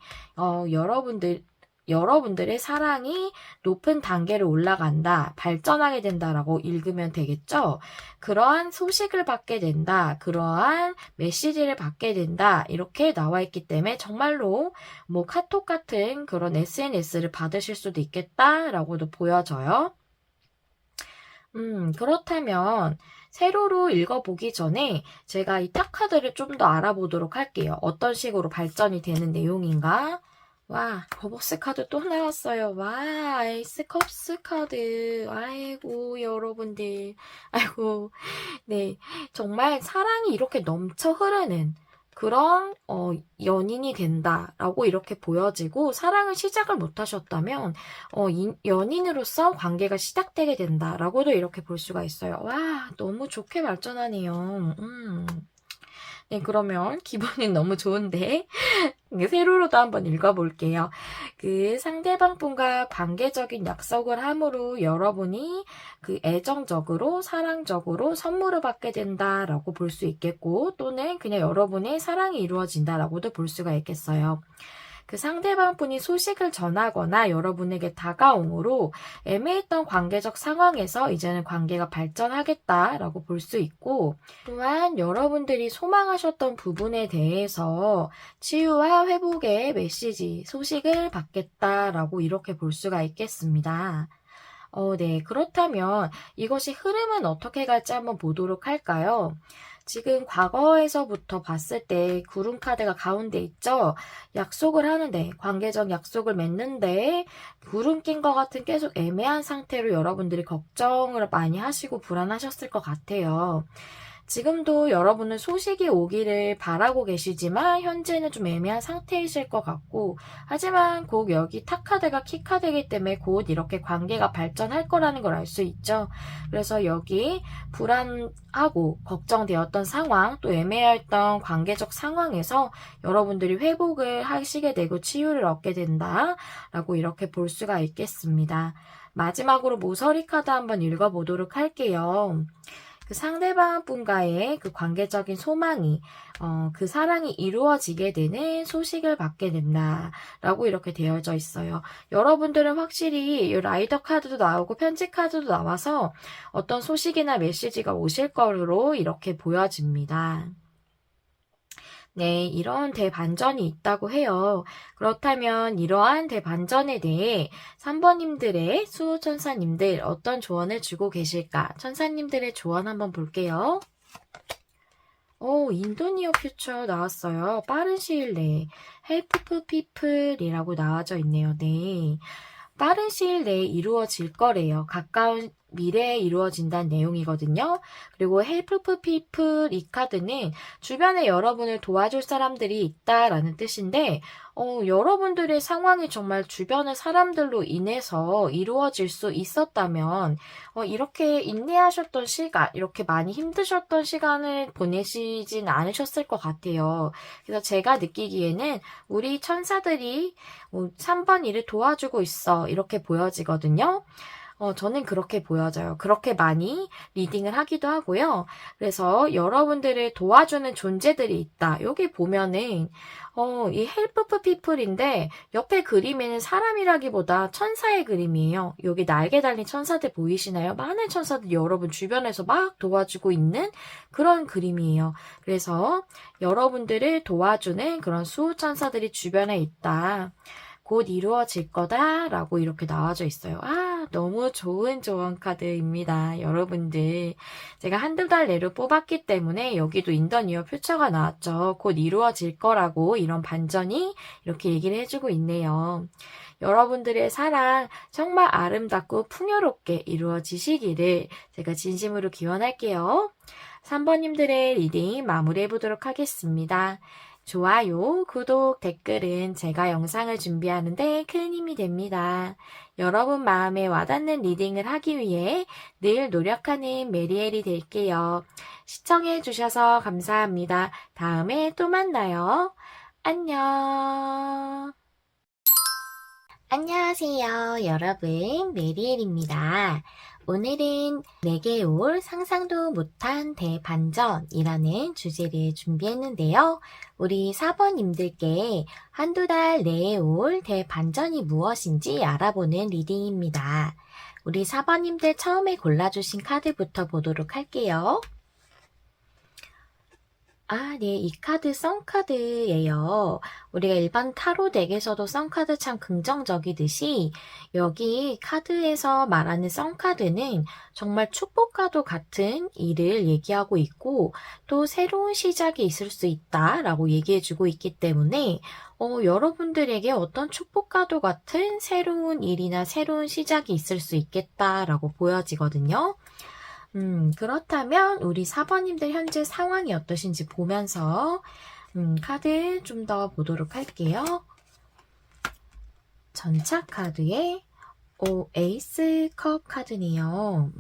여러분들의 사랑이 높은 단계로 올라간다, 발전하게 된다라고 읽으면 되겠죠. 그러한 소식을 받게 된다, 그러한 메시지를 받게 된다, 이렇게 나와 있기 때문에 정말로 뭐 카톡 같은 그런 SNS를 받으실 수도 있겠다라고도 보여져요. 그렇다면 세로로 읽어보기 전에 제가 이 탁카드를 좀 더 알아보도록 할게요. 어떤 식으로 발전이 되는 내용인가? 와, 버벅스 카드 또 나왔어요. 와, 에이스 컵스 카드. 아이고, 여러분들. 아이고, 네. 정말 사랑이 이렇게 넘쳐 흐르는 그런, 연인이 된다라고 이렇게 보여지고, 사랑을 시작을 못 하셨다면, 연인으로서 관계가 시작되게 된다라고도 이렇게 볼 수가 있어요. 와, 너무 좋게 발전하네요. 네, 그러면 기분이 너무 좋은데 세로로도 한번 읽어볼게요. 그 상대방 분과 관계적인 약속을 함으로 여러분이 그 애정적으로 사랑적으로 선물을 받게 된다라고 볼 수 있겠고 또는 그냥 여러분의 사랑이 이루어진다라고도 볼 수가 있겠어요. 그 상대방 분이 소식을 전하거나 여러분에게 다가옴으로 애매했던 관계적 상황에서 이제는 관계가 발전하겠다라고 볼 수 있고 또한 여러분들이 소망하셨던 부분에 대해서 치유와 회복의 메시지, 소식을 받겠다라고 이렇게 볼 수가 있겠습니다. 네. 그렇다면 이것이 흐름은 어떻게 갈지 한번 보도록 할까요? 지금 과거에서부터 봤을 때 구름 카드가 가운데 있죠? 약속을 하는데, 관계적 약속을 맺는데, 구름 낀 것 같은 계속 애매한 상태로 여러분들이 걱정을 많이 하시고 불안하셨을 것 같아요. 지금도 여러분은 소식이 오기를 바라고 계시지만 현재는 좀 애매한 상태이실 것 같고 하지만 곧 여기 탑카드가 키카드이기 때문에 곧 이렇게 관계가 발전할 거라는 걸 알 수 있죠. 그래서 여기 불안하고 걱정되었던 상황 또 애매했던 관계적 상황에서 여러분들이 회복을 하시게 되고 치유를 얻게 된다라고 이렇게 볼 수가 있겠습니다. 마지막으로 모서리 카드 한번 읽어보도록 할게요. 그 상대방 분과의 그 관계적인 소망이, 그 사랑이 이루어지게 되는 소식을 받게 된다라고 이렇게 되어져 있어요. 여러분들은 확실히 이 라이더 카드도 나오고 편지 카드도 나와서 어떤 소식이나 메시지가 오실 거로 이렇게 보여집니다. 네, 이런 대반전이 있다고 해요. 그렇다면 이러한 대반전에 대해 3번님들의 수호천사님들 어떤 조언을 주고 계실까? 천사님들의 조언 한번 볼게요. 인도니어 퓨처 나왔어요. 빠른 시일 내에 헬프 피플이라고 나와져 있네요. 네. 빠른 시일 내에 이루어질 거래요. 가까운 미래에 이루어진다는 내용이거든요. 그리고 헬프 피플 이 카드는 주변에 여러분을 도와줄 사람들이 있다라는 뜻인데 여러분들의 상황이 정말 주변의 사람들로 인해서 이루어질 수 있었다면 이렇게 인내하셨던 시간, 이렇게 많이 힘드셨던 시간을 보내시진 않으셨을 것 같아요. 그래서 제가 느끼기에는 우리 천사들이 3번 일을 도와주고 있어 이렇게 보여지거든요. 저는 그렇게 보여져요. 그렇게 많이 리딩을 하기도 하고요. 그래서 여러분들을 도와주는 존재들이 있다. 여기 보면은 이 헬프 피플인데 옆에 그림에는 사람이라기보다 천사의 그림이에요. 여기 날개 달린 천사들 보이시나요? 많은 천사들이 여러분 주변에서 막 도와주고 있는 그런 그림이에요. 그래서 여러분들을 도와주는 그런 수호천사들이 주변에 있다. 곧 이루어질 거다 라고 이렇게 나와져 있어요. 아, 너무 좋은 조언 카드입니다. 여러분들, 제가 한두 달 내로 뽑았기 때문에 여기도 인더 니어 퓨처가 나왔죠. 곧 이루어질 거라고 이런 반전이 이렇게 얘기를 해주고 있네요. 여러분들의 사랑 정말 아름답고 풍요롭게 이루어지시기를 제가 진심으로 기원할게요. 3번님들의 리딩 마무리해 보도록 하겠습니다. 좋아요, 구독, 댓글은 제가 영상을 준비하는데 큰 힘이 됩니다. 여러분 마음에 와닿는 리딩을 하기 위해 늘 노력하는 메리엘이 될게요. 시청해주셔서 감사합니다. 다음에 또 만나요. 안녕. 안녕하세요, 여러분. 메리엘입니다. 오늘은 내게 올 상상도 못한 대반전이라는 주제를 준비했는데요. 우리 4번님들께 한두 달 내에 올 대반전이 무엇인지 알아보는 리딩입니다. 우리 4번님들 처음에 골라주신 카드부터 보도록 할게요. 네, 이 카드 썬카드예요. 우리가 일반 타로 덱에서도 썬카드 참 긍정적이듯이 여기 카드에서 말하는 썬카드는 정말 축복과도 같은 일을 얘기하고 있고 또 새로운 시작이 있을 수 있다라고 얘기해주고 있기 때문에 여러분들에게 어떤 축복과도 같은 새로운 일이나 새로운 시작이 있을 수 있겠다라고 보여지거든요. 그렇다면 우리 4번님들 현재 상황이 어떠신지 보면서 카드 좀 더 보도록 할게요. 전차 카드에 에이스 컵 카드네요.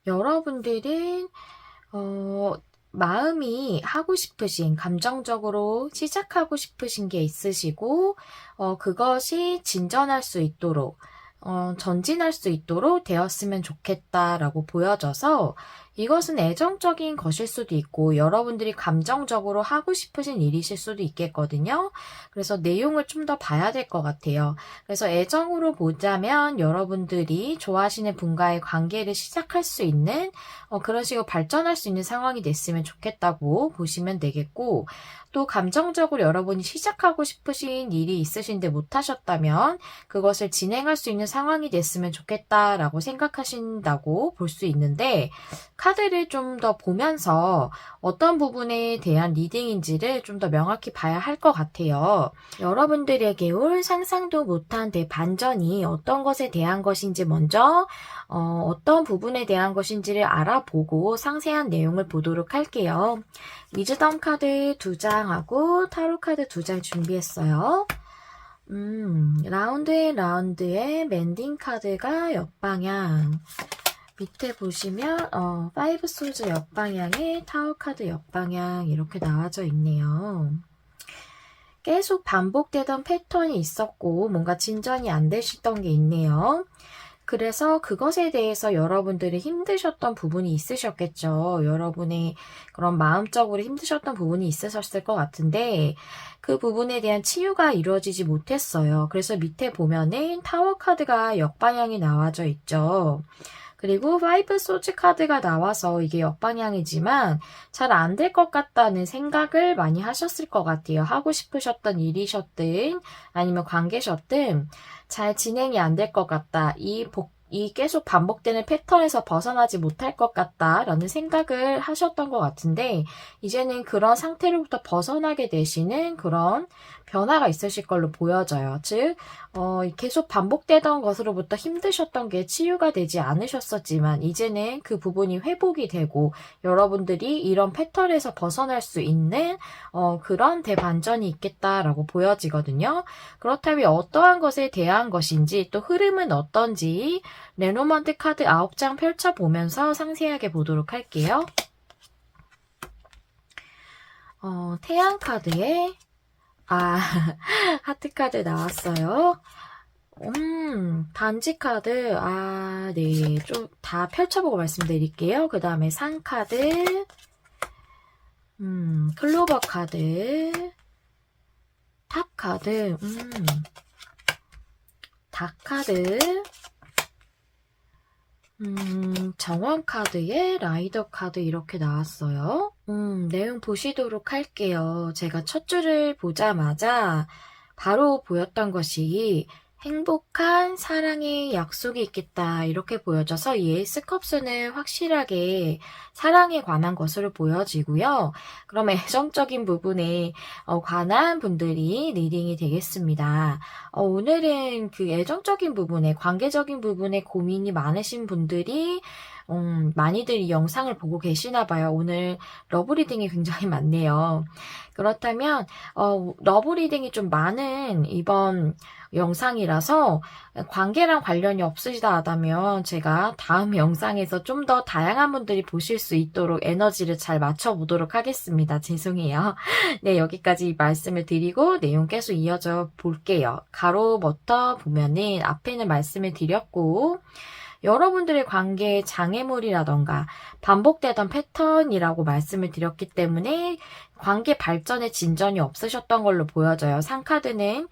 여러분들은 마음이 하고 싶으신, 감정적으로 시작하고 싶으신 게 있으시고 그것이 진전할 수 있도록 전진할 수 있도록 되었으면 좋겠다라고 보여져서 이것은 애정적인 것일 수도 있고 여러분들이 감정적으로 하고 싶으신 일이실 수도 있겠거든요. 그래서 내용을 좀 더 봐야 될 것 같아요. 그래서 애정으로 보자면 여러분들이 좋아하시는 분과의 관계를 시작할 수 있는 그런 식으로 발전할 수 있는 상황이 됐으면 좋겠다고 보시면 되겠고 또 감정적으로 여러분이 시작하고 싶으신 일이 있으신데 못하셨다면 그것을 진행할 수 있는 상황이 됐으면 좋겠다라고 생각하신다고 볼 수 있는데 카드를 좀 더 보면서 어떤 부분에 대한 리딩인지를 좀 더 명확히 봐야 할 것 같아요. 여러분들에게 올 상상도 못한 대반전이 어떤 것에 대한 것인지 먼저 어떤 부분에 대한 것인지를 알아보고 상세한 내용을 보도록 할게요. 위즈덤 카드 2장하고 타로 카드 2장 준비했어요. 라운드의 멘딩 카드가 옆방향. 밑에 보시면 파이브 소즈 옆방향에 타워 카드 옆방향 이렇게 나와져 있네요. 계속 반복되던 패턴이 있었고 뭔가 진전이 안 되셨던 게 있네요. 그래서 그것에 대해서 여러분들이 힘드셨던 부분이 있으셨겠죠. 여러분의 그런 마음적으로 힘드셨던 부분이 있으셨을 것 같은데 그 부분에 대한 치유가 이루어지지 못했어요. 그래서 밑에 보면은 타워 카드가 역방향이 나와져 있죠. 그리고 파이브 소즈 카드가 나와서 이게 역방향이지만 잘 안 될 것 같다는 생각을 많이 하셨을 것 같아요. 하고 싶으셨던 일이셨든 아니면 관계셨든 잘 진행이 안 될 것 같다. 이 계속 반복되는 패턴에서 벗어나지 못할 것 같다라는 생각을 하셨던 것 같은데 이제는 그런 상태로부터 벗어나게 되시는 그런 변화가 있으실 걸로 보여져요. 즉 계속 반복되던 것으로부터 힘드셨던 게 치유가 되지 않으셨었지만 이제는 그 부분이 회복이 되고 여러분들이 이런 패턴에서 벗어날 수 있는 그런 대반전이 있겠다라고 보여지거든요. 그렇다면 어떠한 것에 대한 것인지 또 흐름은 어떤지 레노먼트 카드 9장 펼쳐보면서 상세하게 보도록 할게요. 태양 카드에 하트 카드 나왔어요. 단지 카드, 네. 좀 다 펼쳐보고 말씀드릴게요. 그 다음에 산 카드, 클로버 카드, 탑 카드, 닭 카드, 정원 카드에 라이더 카드 이렇게 나왔어요. 내용 보시도록 할게요. 제가 첫 줄을 보자마자 바로 보였던 것이 행복한 사랑의 약속이 있겠다 이렇게 보여져서 이 에이스컵스는 확실하게 사랑에 관한 것으로 보여지고요. 그럼 애정적인 부분에 관한 분들이 리딩이 되겠습니다. 오늘은 그 애정적인 부분에 관계적인 부분에 고민이 많으신 분들이 많이들 이 영상을 보고 계시나 봐요. 오늘 러브 리딩이 굉장히 많네요. 그렇다면 러브 리딩이 좀 많은 이번 영상이라서 관계랑 관련이 없으시다 하다면 제가 다음 영상에서 좀 더 다양한 분들이 보실 수 있도록 에너지를 잘 맞춰보도록 하겠습니다. 죄송해요. 네, 여기까지 말씀을 드리고 내용 계속 이어져 볼게요. 가로부터 보면은 앞에는 말씀을 드렸고 여러분들의 관계의 장애물이라던가 반복되던 패턴이라고 말씀을 드렸기 때문에 관계 발전에 진전이 없으셨던 걸로 보여져요. 상카드는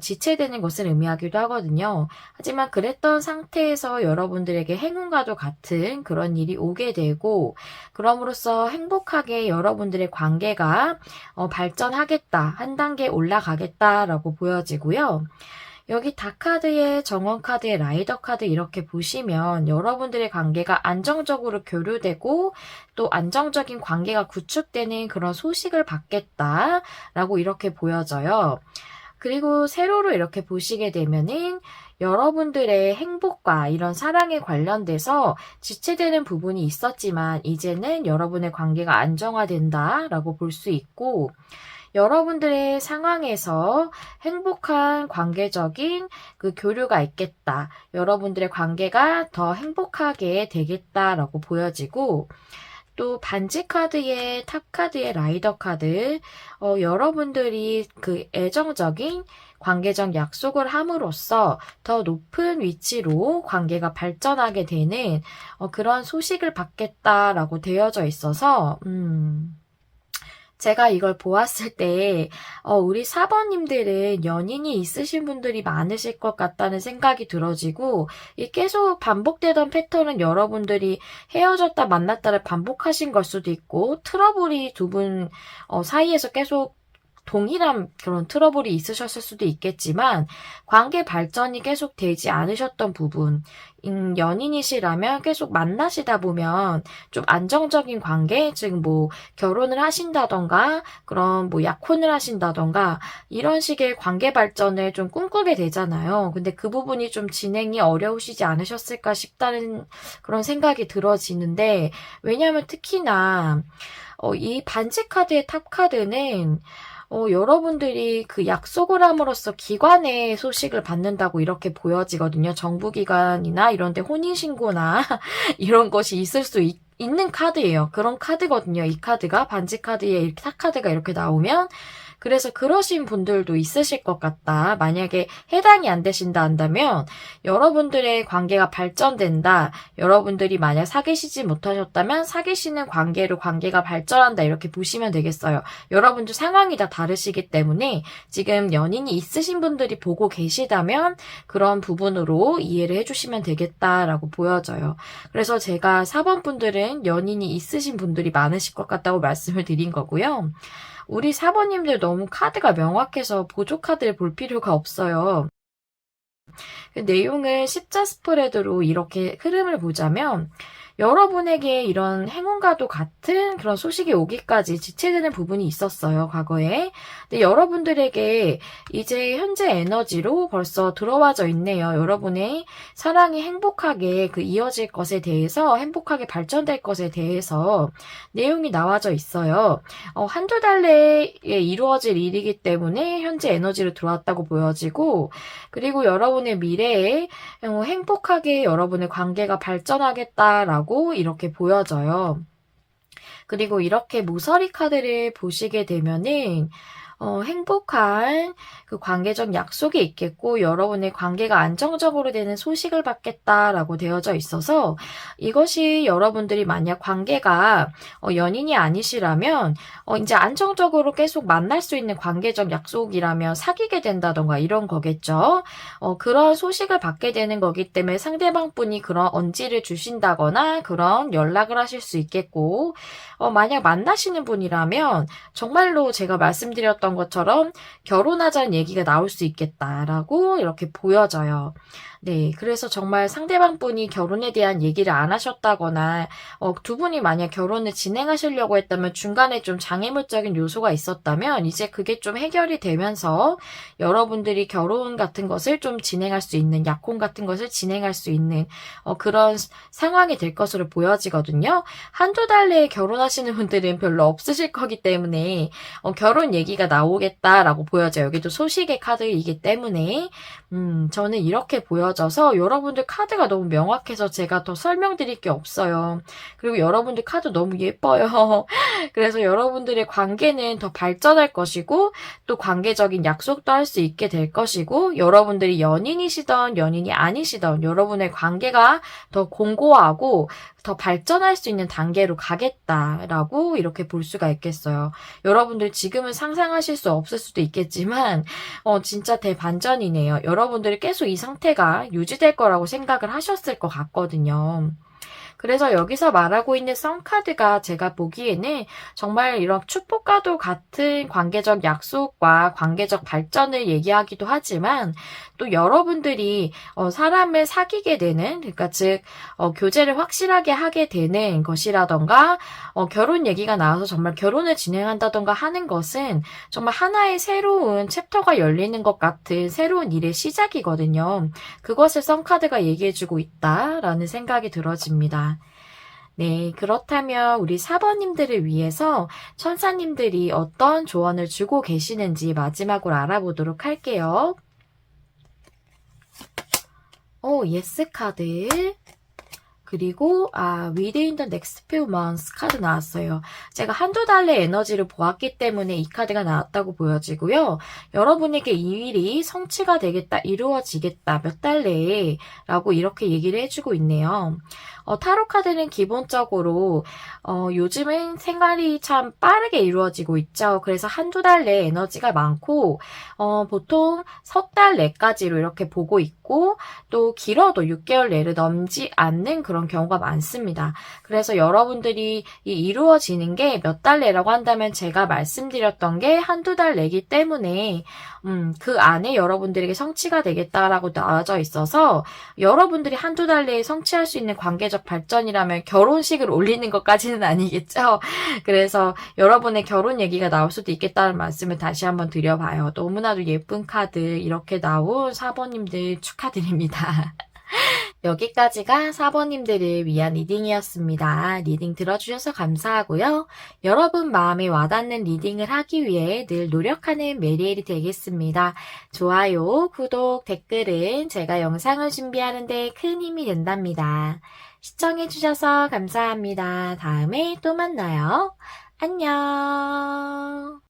지체되는 것을 의미하기도 하거든요. 하지만 그랬던 상태에서 여러분들에게 행운과도 같은 그런 일이 오게 되고 그럼으로써 행복하게 여러분들의 관계가 발전하겠다, 한 단계 올라가겠다라고 보여지고요. 여기 다카드의 정원카드의 라이더 카드 이렇게 보시면 여러분들의 관계가 안정적으로 교류되고 또 안정적인 관계가 구축되는 그런 소식을 받겠다라고 이렇게 보여져요. 그리고 세로로 이렇게 보시게 되면은 여러분들의 행복과 이런 사랑에 관련돼서 지체되는 부분이 있었지만 이제는 여러분의 관계가 안정화된다라고 볼 수 있고 여러분들의 상황에서 행복한 관계적인 그 교류가 있겠다. 여러분들의 관계가 더 행복하게 되겠다라고 보여지고 또 반지 카드의 탑 카드의 라이더 카드 여러분들이 그 애정적인 관계적 약속을 함으로써 더 높은 위치로 관계가 발전하게 되는 그런 소식을 받겠다라고 되어져 있어서 제가 이걸 보았을 때 우리 4번님들은 연인이 있으신 분들이 많으실 것 같다는 생각이 들어지고 이 계속 반복되던 패턴은 여러분들이 헤어졌다 만났다를 반복하신 걸 수도 있고 트러블이 두 분 사이에서 계속 동일한 그런 트러블이 있으셨을 수도 있겠지만 관계 발전이 계속 되지 않으셨던 부분 연인이시라면 계속 만나시다 보면 좀 안정적인 관계 즉 뭐 결혼을 하신다던가 그런 뭐 약혼을 하신다던가 이런 식의 관계 발전을 좀 꿈꾸게 되잖아요. 근데 그 부분이 좀 진행이 어려우시지 않으셨을까 싶다는 그런 생각이 들어지는데 왜냐하면 특히나 이 반지 카드의 탑 카드는 여러분들이 그 약속을 함으로써 기관의 소식을 받는다고 이렇게 보여지거든요. 정부기관이나 이런 데 혼인신고나 이런 것이 있을 수 있는 카드예요. 그런 카드거든요. 이 카드가 반지 카드에 탑 카드가 이렇게 나오면 그래서 그러신 분들도 있으실 것 같다. 만약에 해당이 안 되신다 한다면 여러분들의 관계가 발전된다. 여러분들이 만약 사귀시지 못하셨다면 사귀시는 관계로 관계가 발전한다. 이렇게 보시면 되겠어요. 여러분들 상황이 다 다르시기 때문에 지금 연인이 있으신 분들이 보고 계시다면 그런 부분으로 이해를 해주시면 되겠다라고 보여져요. 그래서 제가 4번 분들은 연인이 있으신 분들이 많으실 것 같다고 말씀을 드린 거고요. 우리 4번님들 너무 카드가 명확해서 보조 카드를 볼 필요가 없어요. 그 내용을 십자 스프레드로 이렇게 흐름을 보자면 여러분에게 이런 행운과도 같은 그런 소식이 오기까지 지체되는 부분이 있었어요, 과거에. 근데 여러분들에게 이제 현재 에너지로 벌써 들어와져 있네요. 여러분의 사랑이 행복하게 이어질 것에 대해서, 행복하게 발전될 것에 대해서 내용이 나와져 있어요. 한두 달 내에 이루어질 일이기 때문에 현재 에너지로 들어왔다고 보여지고, 그리고 여러분의 미래에 행복하게 여러분의 관계가 발전하겠다라고 이렇게 보여져요. 그리고 이렇게 모서리 카드를 보시게 되면은 행복한 그 관계적 약속이 있겠고 여러분의 관계가 안정적으로 되는 소식을 받겠다라고 되어져 있어서 이것이 여러분들이 만약 관계가 연인이 아니시라면 이제 안정적으로 계속 만날 수 있는 관계적 약속이라면 사귀게 된다던가 이런 거겠죠. 그런 소식을 받게 되는 거기 때문에 상대방 분이 그런 언지를 주신다거나 그런 연락을 하실 수 있겠고 만약 만나시는 분이라면 정말로 제가 말씀드렸던 얘기했던 것처럼 결혼하자는 얘기가 나올 수 있겠다라고 이렇게 보여져요. 네, 그래서 정말 상대방 분이 결혼에 대한 얘기를 안 하셨다거나, 두 분이 만약 결혼을 진행하시려고 했다면 중간에 좀 장애물적인 요소가 있었다면, 이제 그게 좀 해결이 되면서 여러분들이 결혼 같은 것을 좀 진행할 수 있는, 약혼 같은 것을 진행할 수 있는, 그런 상황이 될 것으로 보여지거든요. 한두 달 내에 결혼하시는 분들은 별로 없으실 거기 때문에, 결혼 얘기가 나오겠다라고 보여져요. 여기도 소식의 카드이기 때문에, 저는 이렇게 보여져서 여러분들 카드가 너무 명확해서 제가 더 설명드릴 게 없어요. 그리고 여러분들 카드 너무 예뻐요. 그래서 여러분들의 관계는 더 발전할 것이고 또 관계적인 약속도 할 수 있게 될 것이고 여러분들이 연인이시던 연인이 아니시던 여러분의 관계가 더 공고하고 더 발전할 수 있는 단계로 가겠다라고 이렇게 볼 수가 있겠어요. 여러분들 지금은 상상하실 수 없을 수도 있겠지만 진짜 대반전이네요. 여러분들이 계속 이 상태가 유지될 거라고 생각을 하셨을 것 같거든요. 그래서 여기서 말하고 있는 썬카드가 제가 보기에는 정말 이런 축복과도 같은 관계적 약속과 관계적 발전을 얘기하기도 하지만 또 여러분들이 사람을 사귀게 되는 그러니까 즉 교제를 확실하게 하게 되는 것이라던가 결혼 얘기가 나와서 정말 결혼을 진행한다던가 하는 것은 정말 하나의 새로운 챕터가 열리는 것 같은 새로운 일의 시작이거든요. 그것을 썬카드가 얘기해주고 있다라는 생각이 들어집니다. 네, 그렇다면 우리 사번님들을 위해서 천사님들이 어떤 조언을 주고 계시는지 마지막으로 알아보도록 할게요. 예스 카드. 그리고 within the next few months 카드 나왔어요. 제가 한두 달의 에너지를 보았기 때문에 이 카드가 나왔다고 보여지고요. 여러분에게 이 일이 성취가 되겠다, 이루어지겠다, 몇 달 내에 라고 이렇게 얘기를 해주고 있네요. 타로 카드는 기본적으로 요즘은 생활이 참 빠르게 이루어지고 있죠. 그래서 한두 달 내 에너지가 많고 보통 석 달 내까지로 이렇게 보고 있고 또 길어도 6개월 내를 넘지 않는 그런 경우가 많습니다. 그래서 여러분들이 이루어지는 게 몇 달 내라고 한다면 제가 말씀드렸던 게 한두 달 내기 때문에 그 안에 여러분들에게 성취가 되겠다라고 나와져 있어서 여러분들이 한두 달 내에 성취할 수 있는 관계적 발전이라면 결혼식을 올리는 것까지는 아니겠죠. 그래서 여러분의 결혼 얘기가 나올 수도 있겠다는 말씀을 다시 한번 드려봐요. 너무나도 예쁜 카드 이렇게 나온 사번님들 축하드립니다. 여기까지가 사번님들을 위한 리딩이었습니다. 리딩 들어주셔서 감사하고요. 여러분 마음에 와닿는 리딩을 하기 위해 늘 노력하는 메리엘이 되겠습니다. 좋아요, 구독, 댓글은 제가 영상을 준비하는 데 큰 힘이 된답니다. 시청해주셔서 감사합니다. 다음에 또 만나요. 안녕.